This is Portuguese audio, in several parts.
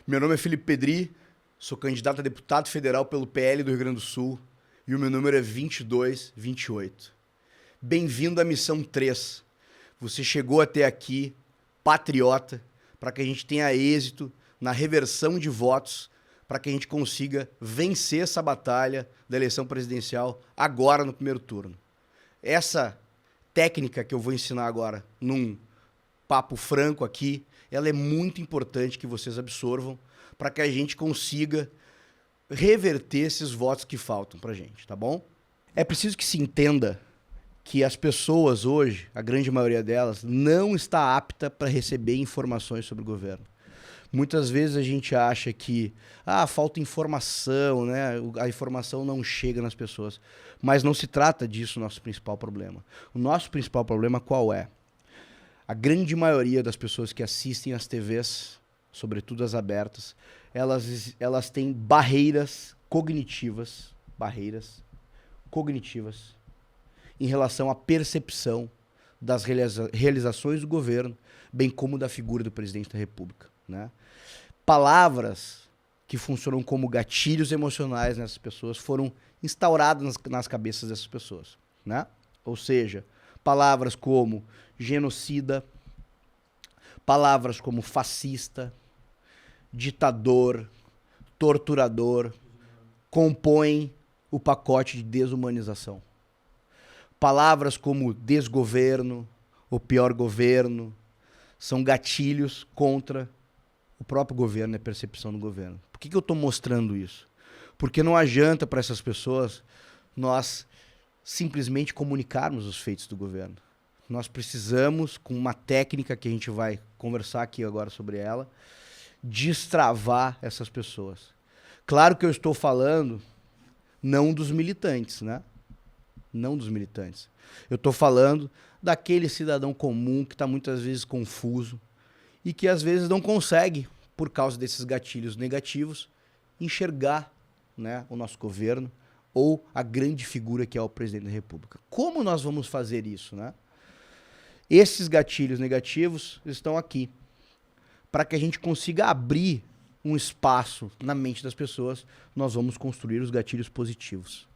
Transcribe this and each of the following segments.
Meu nome é Felipe Pedri, sou candidato a deputado federal pelo PL do Rio Grande do Sul e o meu número é 2228. Bem-vindo à missão 3. Você chegou até aqui, patriota, para que a gente tenha êxito na reversão de votos, para que a gente consiga vencer essa batalha da eleição presidencial agora no primeiro turno. Essa técnica que eu vou ensinar agora num papo franco aqui, ela é muito importante que vocês absorvam para que a gente consiga reverter esses votos que faltam pra gente, tá bom? É preciso que se entenda que as pessoas hoje, a grande maioria delas, não está apta para receber informações sobre o governo. Muitas vezes a gente acha que falta informação, né? A informação não chega nas pessoas. Mas não se trata disso o nosso principal problema. O nosso principal problema qual é? A grande maioria das pessoas que assistem às TVs, sobretudo as abertas, elas têm barreiras cognitivas em relação à percepção das realizações do governo, bem como da figura do presidente da República, né? Palavras que funcionam como gatilhos emocionais nessas pessoas foram instauradas nas cabeças dessas pessoas, né? Ou seja, palavras como genocida, palavras como fascista, ditador, torturador, compõem o pacote de desumanização. Palavras como desgoverno, o pior governo, são gatilhos contra o próprio governo e a percepção do governo. Por que eu estou mostrando isso? Porque não adianta para essas pessoas nós simplesmente comunicarmos os feitos do governo. Nós precisamos, com uma técnica que a gente vai conversar aqui agora sobre ela, destravar essas pessoas. Claro que eu estou falando não dos militantes, né? Não dos militantes. Eu estou falando daquele cidadão comum que está muitas vezes confuso e que às vezes não consegue, por causa desses gatilhos negativos, enxergar, né, o nosso governo ou a grande figura que é o presidente da República. Como nós vamos fazer isso, né? Esses gatilhos negativos estão aqui, para que a gente consiga abrir um espaço na mente das pessoas, nós vamos construir os gatilhos positivos.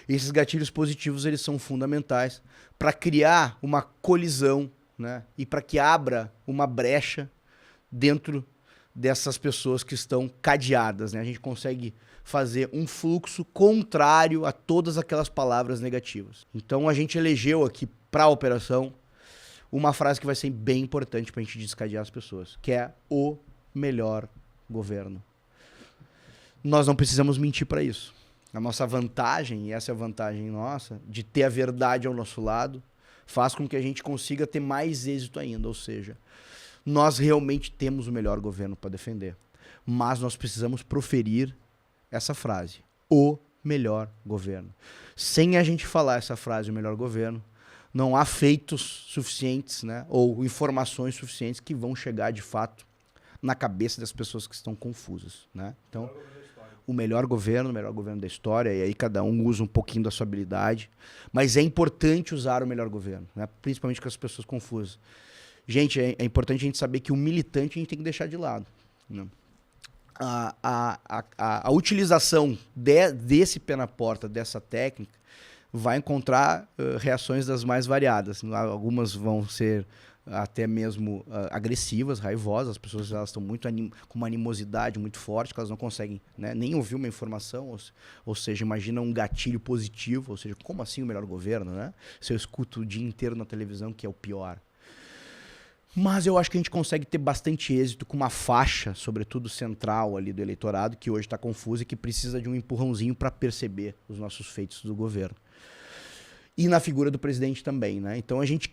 Esses gatilhos positivos, eles são fundamentais para criar uma colisão, né? E para que abra uma brecha dentro dessas pessoas que estão cadeadas, né? A gente consegue fazer um fluxo contrário a todas aquelas palavras negativas. Então a gente elegeu aqui para a operação uma frase que vai ser bem importante para a gente descadear as pessoas, que é o melhor governo. Nós não precisamos mentir para isso. A nossa vantagem, e essa é a vantagem nossa, de ter a verdade ao nosso lado, faz com que a gente consiga ter mais êxito ainda. Ou seja, nós realmente temos o melhor governo para defender. Mas nós precisamos proferir essa frase, o melhor governo. Sem a gente falar essa frase, o melhor governo, não há feitos suficientes, né, ou informações suficientes que vão chegar de fato na cabeça das pessoas que estão confusas, né? Então, o melhor governo da história, e aí cada um usa um pouquinho da sua habilidade, mas é importante usar o melhor governo, né? Principalmente com as pessoas confusas. Gente, é importante a gente saber que o militante a gente tem que deixar de lado, né? A utilização desse pé na porta, dessa técnica, vai encontrar reações das mais variadas. Algumas vão ser até mesmo agressivas, raivosas. As pessoas elas estão muito com uma animosidade muito forte, que elas não conseguem, né, nem ouvir uma informação, ou seja, imagina um gatilho positivo, ou seja, como assim o melhor governo, né? Se eu escuto o dia inteiro na televisão que é o pior. Mas eu acho que a gente consegue ter bastante êxito com uma faixa, sobretudo central ali do eleitorado, que hoje está confusa e que precisa de um empurrãozinho para perceber os nossos feitos do governo. E na figura do presidente também, né? Então a gente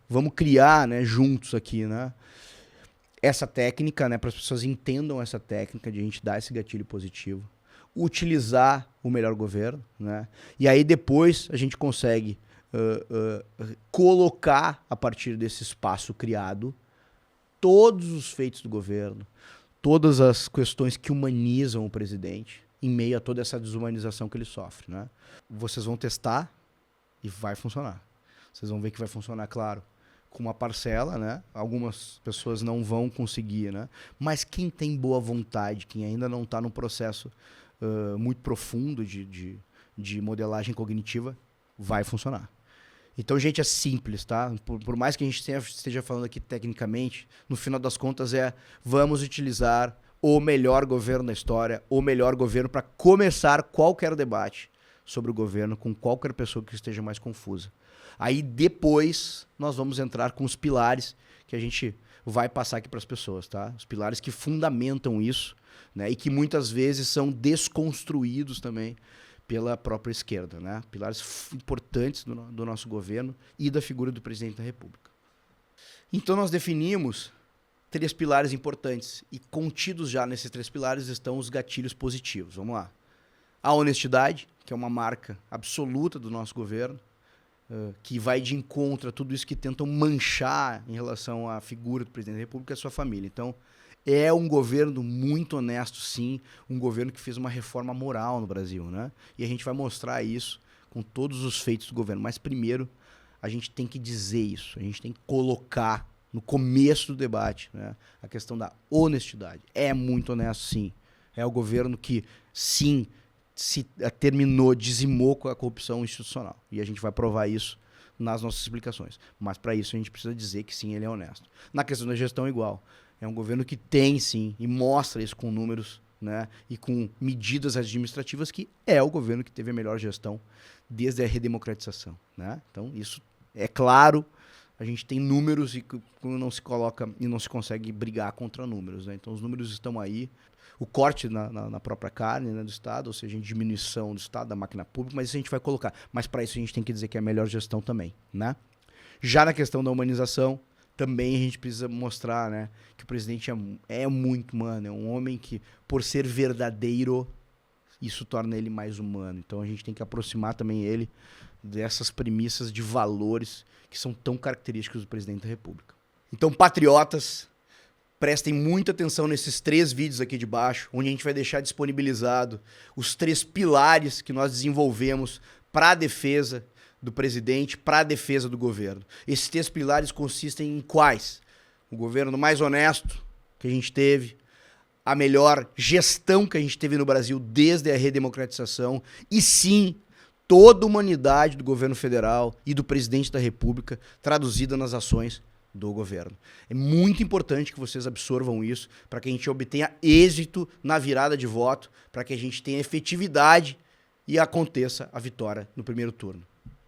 vamos criar, né, juntos aqui, né, essa técnica, né, para as pessoas entendam essa técnica de a gente dar esse gatilho positivo, utilizar o melhor governo, né? E aí depois a gente consegue colocar, a partir desse espaço criado, todos os feitos do governo, todas as questões que humanizam o presidente, em meio a toda essa desumanização que ele sofre, né? Vocês vão testar e vai funcionar. Vocês vão ver que vai funcionar, claro, com uma parcela, né? Algumas pessoas não vão conseguir, né? Mas quem tem boa vontade, quem ainda não está num processo muito profundo de modelagem cognitiva, vai funcionar. Então, gente, é simples, tá? Por mais que a gente esteja falando aqui tecnicamente, no final das contas vamos utilizar o melhor governo da história, o melhor governo para começar qualquer debate sobre o governo com qualquer pessoa que esteja mais confusa. Aí depois nós vamos entrar com os pilares que a gente vai passar aqui para as pessoas, tá? Os pilares que fundamentam isso, né? E que muitas vezes são desconstruídos também pela própria esquerda, né? Pilares importantes do nosso governo e da figura do presidente da República. Então nós definimos 3 pilares importantes e contidos já nesses 3 pilares estão os gatilhos positivos. Vamos lá. A honestidade, que é uma marca absoluta do nosso governo, que vai de encontro a tudo isso que tentam manchar em relação à figura do presidente da República e a sua família. Então, é um governo muito honesto, sim, um governo que fez uma reforma moral no Brasil, né? E a gente vai mostrar isso com todos os feitos do governo. Mas primeiro, a gente tem que dizer isso, a gente tem que colocar no começo do debate, né, a questão da honestidade. É muito honesto, sim. É o governo que, sim, dizimou com a corrupção institucional. E a gente vai provar isso nas nossas explicações. Mas para isso a gente precisa dizer que sim, ele é honesto. Na questão da gestão, igual. É um governo que tem, sim, e mostra isso com números, né, e com medidas administrativas, que é o governo que teve a melhor gestão desde a redemocratização, né? Então, isso é claro, a gente tem números e quando não se coloca e não se consegue brigar contra números, né? Então, os números estão aí. O corte na própria carne, né, do Estado, ou seja, a diminuição do Estado, da máquina pública, mas isso a gente vai colocar. Mas para isso a gente tem que dizer que é a melhor gestão também, né? Já na questão da humanização, também a gente precisa mostrar, né, que o presidente é muito humano, é um homem que, por ser verdadeiro, isso torna ele mais humano. Então a gente tem que aproximar também ele dessas premissas de valores que são tão característicos do presidente da República. Então, patriotas, prestem muita atenção nesses 3 vídeos aqui de baixo, onde a gente vai deixar disponibilizado os 3 pilares que nós desenvolvemos para a defesa do presidente, para a defesa do governo. Esses 3 pilares consistem em quais? O governo mais honesto que a gente teve, a melhor gestão que a gente teve no Brasil desde a redemocratização e, sim, toda a humanidade do governo federal e do presidente da República traduzida nas ações do governo. É muito importante que vocês absorvam isso para que a gente obtenha êxito na virada de voto, para que a gente tenha efetividade e aconteça a vitória no primeiro turno.